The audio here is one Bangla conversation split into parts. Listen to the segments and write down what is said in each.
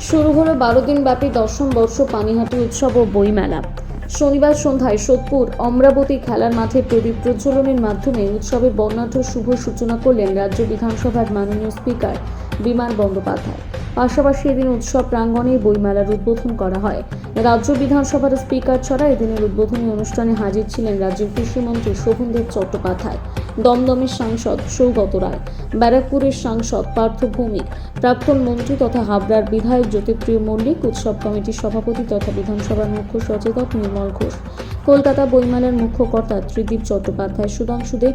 শুরু হলো 12 দিন ব্যাপী দশম বর্ষ পানিহাটি উৎসব ও বইমেলা। শনিবার সন্ধ্যায় সোদপুর অমরাবতী খেলার মাঠে প্রদীপ প্রজ্বলনের মাধ্যমে উৎসবের বর্ণাঢ্য শুভ সূচনা করলেন রাজ্য বিধানসভার মাননীয় স্পিকার বিমান বন্দ্যোপাধ্যায়। পাশাপাশি এদিন উৎসব প্রাঙ্গণে বইমেলার উদ্বোধন করা হয়। রাজ্য বিধানসভার স্পিকার ছাড়া এদিনের উদ্বোধনী অনুষ্ঠানে হাজির ছিলেন রাজ্যের কৃষিমন্ত্রী শোভনদেব চট্টোপাধ্যায়, দমদমের সাংসদ সৌগত রায়, ব্যারাকপুরের সাংসদ পার্থ ভৌমিক, প্রাক্তন মন্ত্রী তথা হাবড়ার বিধায়ক জ্যোতিপ্রিয় মল্লিক, উৎসব কমিটির সভাপতি তথা বিধানসভার মুখ্য সচেতক নির্মল ঘোষ, কলকাতা বইমেলার মুখ্য কর্তা ত্রিদীপ চট্টোপাধ্যায়, সুধাংশু দে,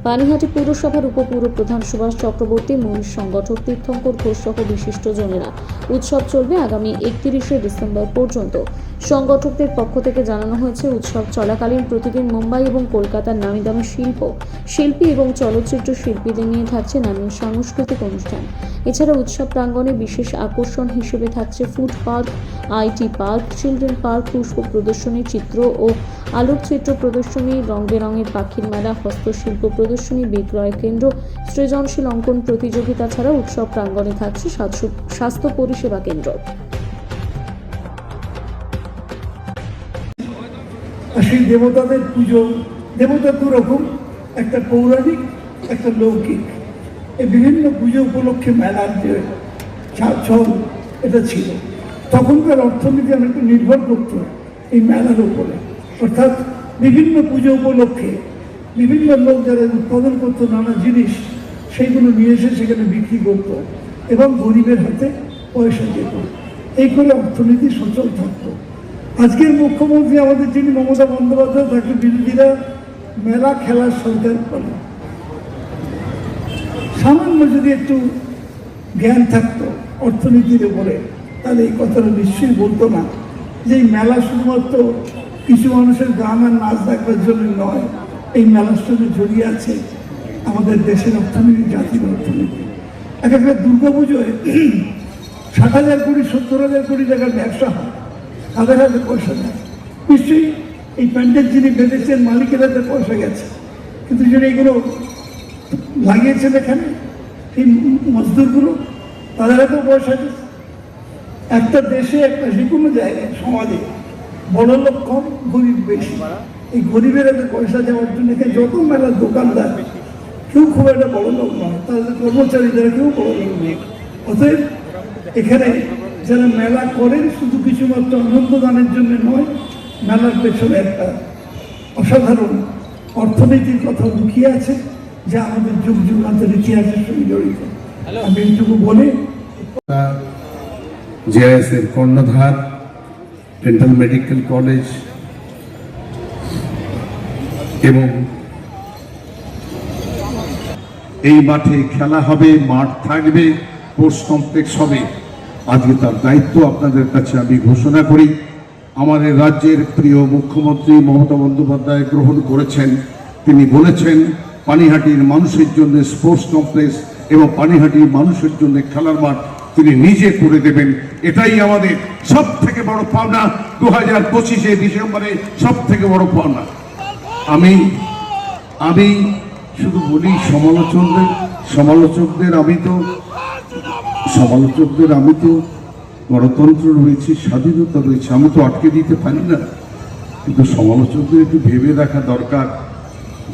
পানিহাটি পৌরসভার উপপুর প্রধান সুভাষ চক্রবর্তী, মূল সংগঠক তীর্থঙ্কর ঘোষ সহ বিশিষ্টজনেরা। উৎসব চলবে আগামী 31শে ডিসেম্বর পর্যন্ত। সংগঠকদের পক্ষ থেকে জানানো হয়েছে, উৎসব চলাকালীন প্রতিদিন মুম্বাই এবং কলকাতার নামিদামি শিল্পী এবং চলচ্চিত্র শিল্পীদের নিয়ে থাকছে নানান সাংস্কৃতিক অনুষ্ঠান। এছাড়া উৎসব প্রাঙ্গণে বিশেষ আকর্ষণ হিসেবে থাকছে food park, IT park, children park, পুষ্প প্রদর্শনী, চিত্র ও আলোকচিত্র প্রদর্শনী, রং বেরঙের পাখির মেলা, হস্তশিল্প প্রদর্শনী, বিক্রয় কেন্দ্র, সৃজনশীল অঙ্কন প্রতিযোগিতা ছাড়া উৎসব প্রাঙ্গণে থাকছে স্বাস্থ্য পরিষেবা কেন্দ্র। সেই দেবতাদের পুজো, দেবতা দু রকম, একটা পৌরাণিক, একটা লৌকিক। এই বিভিন্ন পুজো উপলক্ষে মেলার যে ছল এটা ছিল। তখনকার অর্থনীতি অনেকটা নির্ভর করত এই মেলার উপরে, অর্থাৎ বিভিন্ন পুজো উপলক্ষে বিভিন্ন লোক যারা উৎপাদন করতো নানা জিনিস, সেইগুলো নিয়ে এসে সেখানে বিক্রি করতো এবং গরিবের হাতে পয়সা যেত। এই করে অর্থনীতি সচল থাকতো। আজকের মুখ্যমন্ত্রী আমাদের যিনি মমতা বন্দ্যোপাধ্যায়, তাকে বিরোধীরা মেলা খেলার সরকার করে। সামান্য যদি একটু জ্ঞান থাকতো অর্থনীতির উপরে, তাহলে এই কথাটা নিশ্চয়ই বলতো না যে এই মেলা শুধুমাত্র কিছু মানুষের গান আর নাচ দেখবার জন্য নয়, এই মেলার সঙ্গে জড়িয়ে আছে আমাদের দেশের অর্থনীতি, জাতির অর্থনীতি। এক একটা দুর্গাপুজোয় 60,000 কোটি 70,000 কোটি টাকার ব্যবসা হয়, তাদের হাতে পয়সা নেয়। নিশ্চয়ই এই প্যান্ডেল যিনি বেঁধেছেন মালিকের হাতে পয়সা গেছে, কিন্তু যিনি এগুলো লাগিয়েছেন এখানে এই মজদুরগুলো, তাদের হাতেও পয়সা গেছে। একটা দেশে, একটা যে কোনো জায়গায় সমাজে বড় লোক কম, গরিব বেশি। এই গরিবের হাতে পয়সা যাওয়ার জন্য এখানে যত মেলার দোকানদার, কেউ খুব একটা বড় লোক নয়, তাদের কর্মচারী যারা কেউ বড় লোক নেই। অতএব এখানে যারা মেলা করেন শুধু কিছুমাত্র আনন্দ দানের জন্য নয়, মেলার পেছনে একটা অসাধারণ অর্থনীতির কথা লুকিয়ে আছে, যা আমাদের যুগ যুগান্তের ইতিহাসের সঙ্গে জড়িত। আমি এইটুকু বলে জেআইএসের কর্ণধার, ডেন্টাল মেডিকেল কলেজ এবং এই মাঠে খেলা হবে, মাঠ থাকবে, স্পোর্টস কমপ্লেক্স হবে। আজকে তার দায়িত্ব আপনাদের কাছে আমি ঘোষণা করি। আমাদের রাজ্যের প্রিয় মুখ্যমন্ত্রী মমতা বন্দ্যোপাধ্যায় গ্রহণ করেছেন। তিনি বলেছেন পানিহাটির মানুষের জন্য স্পোর্টস কমপ্লেক্স এবং পানিহাটির মানুষের জন্য খেলার মাঠ তিনি নিজে করে দেবেন। এটাই আমাদের সব থেকে বড় পাওনা। 2025 ডিসেম্বরে সব থেকে বড় পাওনা। আমি শুধু বলি সমালোচকদের আমি তো গণতন্ত্র রয়েছে, স্বাধীনতা রয়েছে, আমি তো আটকে দিতে পারি না। কিন্তু সমালোচকদের একটু ভেবে দেখা দরকার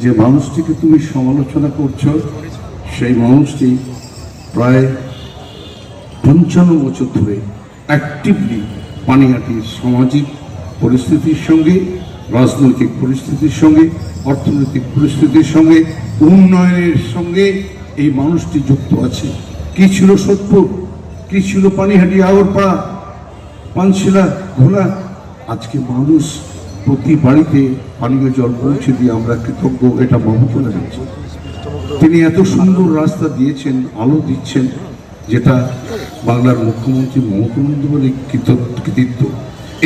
যে মানুষটিকে তুমি সমালোচনা করছো, সেই মানুষটি প্রায় 55 বছর ধরে অ্যাক্টিভলি পানিহাটির সামাজিক পরিস্থিতির সঙ্গে, রাজনৈতিক পরিস্থিতির সঙ্গে, অর্থনৈতিক পরিস্থিতির সঙ্গে, উন্নয়নের সঙ্গে এই মানুষটি যুক্ত আছে। কি ছিল সোদপুর, কি ছিল পানিহাটি, আগরপাড়া, পানশিলা, ঘোলা। আজকে মানুষ প্রতি বাড়িতে পানীয় জল পৌঁছে দিয়ে আমরা কৃতজ্ঞ, এটা মমতা লাগছে। তিনি এত সুন্দর রাস্তা দিয়েছেন, আলো দিচ্ছেন, যেটা বাংলার মুখ্যমন্ত্রী মমতা বন্দ্যোপাধ্যায়ের কৃতিত্ব।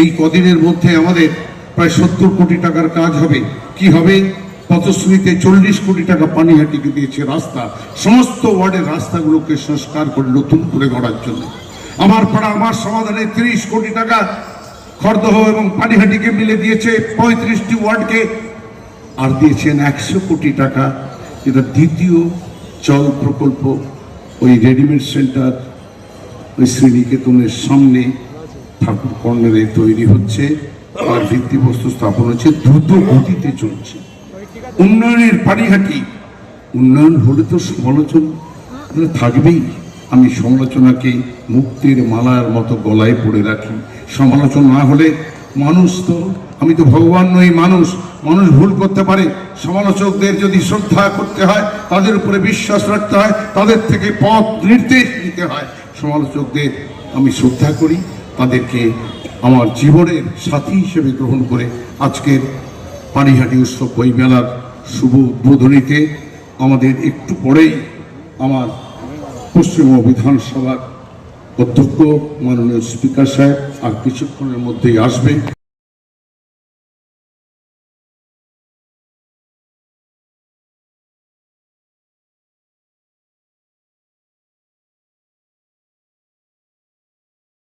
এই কদিনের মধ্যে আমাদের প্রায় 70 কোটি টাকার কাজ হবে। কি হবে? পথশ্রীতে 40 কোটি টাকা পানিহাটিকে দিয়েছে রাস্তা, সমস্ত ওয়ার্ডের রাস্তাগুলোকে সংস্কার করে নতুন করে গড়ার জন্য। আমার পাড়া আমার সমাধানে 30 কোটি টাকা খড়দহ এবং পানিহাটিকে মিলে দিয়েছে 35টি ওয়ার্ডকে, আর দিয়েছেন 100 কোটি টাকা, যেটা দ্বিতীয় জল প্রকল্প, ওই রেডিমেড সেন্টার ওই শ্রীনিকেতনের সামনে ঠাকুর কর্নারে তৈরি হচ্ছে, আর ভিত্তিবস্তু স্থাপন হচ্ছে, দ্রুত গতিতে চলছে। উন্নয়নের পারিহাটি, উন্নয়ন হলে তো সমালোচনা থাকবেই। আমি সমালোচনাকে মুক্তির মালার মতো গলায় পড়ে রাখি। সমালোচনা না হলে মানুষ তো, আমি তো ভগবান নই, মানুষ ভুল করতে পারে। সমালোচকদের যদি শ্রদ্ধা করতে হয়, তাদের উপরে বিশ্বাস রাখতে হয়, তাদের থেকে পথ নির্দেশ নিতে হয়। সমালোচকদের আমি শ্রদ্ধা করি, তাদেরকে আমার জীবনের সাথী হিসেবে গ্রহণ করে আজকের পানিহাটি উৎসব বইমেলার শুভ উদ্বোধনীতে আমাদের একটু পরেই আমার পশ্চিমবঙ্গ বিধানসভার অধ্যক্ষ মাননীয় স্পিকার সাহেব আর কিছুক্ষণের মধ্যেই আসবে।